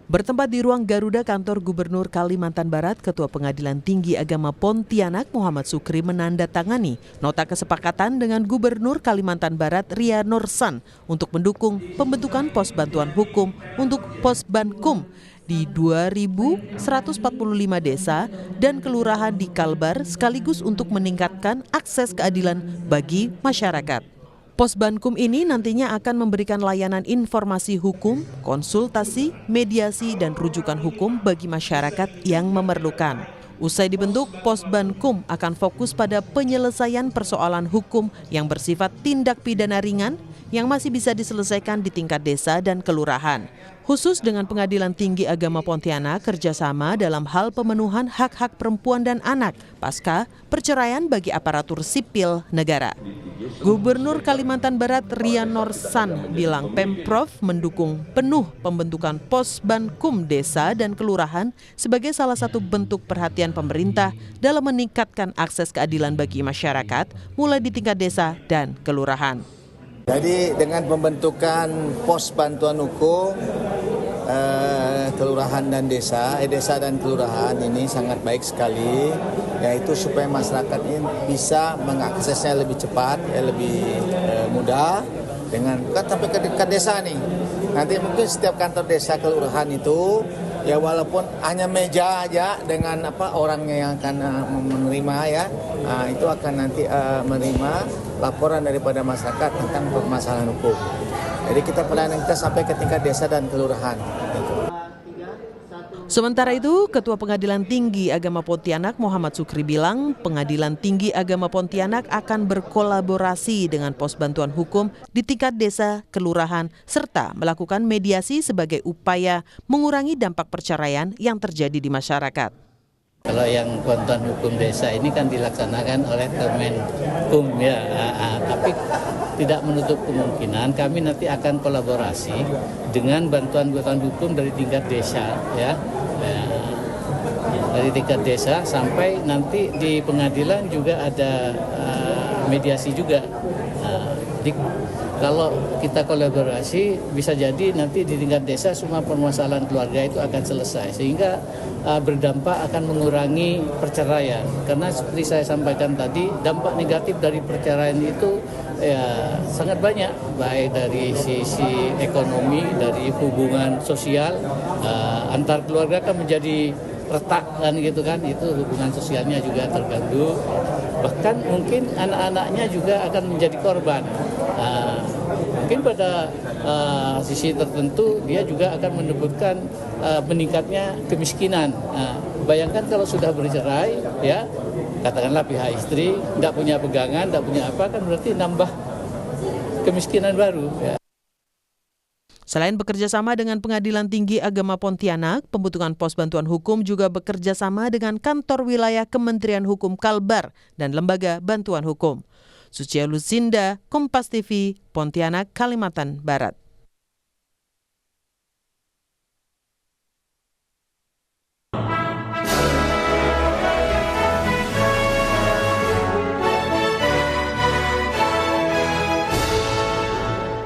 Bertempat di ruang Garuda kantor Gubernur Kalimantan Barat, Ketua Pengadilan Tinggi Agama Pontianak Muhammad Sukri menandatangani nota kesepakatan dengan Gubernur Kalimantan Barat Ria Nursan untuk mendukung pembentukan pos bantuan hukum untuk Posbankum di 2.145 desa dan kelurahan di Kalbar sekaligus untuk meningkatkan akses keadilan bagi masyarakat. Posbankum ini nantinya akan memberikan layanan informasi hukum, konsultasi, mediasi, dan rujukan hukum bagi masyarakat yang memerlukan. Usai dibentuk, Posbankum akan fokus pada penyelesaian persoalan hukum yang bersifat tindak pidana ringan yang masih bisa diselesaikan di tingkat desa dan kelurahan. Khusus dengan Pengadilan Tinggi Agama Pontianak kerjasama dalam hal pemenuhan hak-hak perempuan dan anak pasca perceraian bagi aparatur sipil negara. Gubernur Kalimantan Barat Ria Nursan bilang Pemprov mendukung penuh pembentukan Posbankum desa dan kelurahan sebagai salah satu bentuk perhatian pemerintah dalam meningkatkan akses keadilan bagi masyarakat mulai di tingkat desa dan kelurahan. Jadi dengan pembentukan pos bantuan hukum kelurahan dan desa dan kelurahan ini sangat baik sekali, yaitu supaya masyarakat ini bisa mengaksesnya lebih cepat, lebih mudah dengan sampai ke dekat desa nih. Nanti mungkin setiap kantor desa kelurahan itu ya walaupun hanya meja aja dengan orangnya yang akan menerima ya, itu akan nanti menerima laporan daripada masyarakat tentang permasalahan hukum. Jadi pelayanan kita sampai ke tingkat desa dan kelurahan. Sementara itu, Ketua Pengadilan Tinggi Agama Pontianak Muhammad Sukri bilang Pengadilan Tinggi Agama Pontianak akan berkolaborasi dengan pos bantuan hukum di tingkat desa, kelurahan, serta melakukan mediasi sebagai upaya mengurangi dampak perceraian yang terjadi di masyarakat. Kalau yang bantuan hukum desa ini kan dilaksanakan oleh Kemenkum ya, tapi tidak menutup kemungkinan kami nanti akan kolaborasi dengan bantuan hukum dari tingkat desa ya. Dari tingkat desa sampai nanti di pengadilan juga ada mediasi juga. Kalau kita kolaborasi bisa jadi nanti di tingkat desa semua permasalahan keluarga itu akan selesai sehingga berdampak akan mengurangi perceraian. Karena seperti saya sampaikan tadi, dampak negatif dari perceraian itu ya sangat banyak, baik dari sisi ekonomi, dari hubungan sosial, antar keluarga kan menjadi retak kan gitu kan, itu hubungan sosialnya juga terganggu, bahkan mungkin anak-anaknya juga akan menjadi korban. Mungkin pada sisi tertentu dia juga akan menyebabkan meningkatnya kemiskinan. Bayangkan kalau sudah bercerai ya, katakanlah pihak istri tidak punya pegangan, tidak punya apa, kan berarti nambah kemiskinan baru ya. Selain bekerja sama dengan Pengadilan Tinggi Agama Pontianak, pembentukan pos bantuan hukum juga bekerja sama dengan kantor wilayah Kementerian Hukum Kalbar dan Lembaga Bantuan Hukum. Sucia Lucinda, Kompas TV, Pontianak, Kalimantan Barat.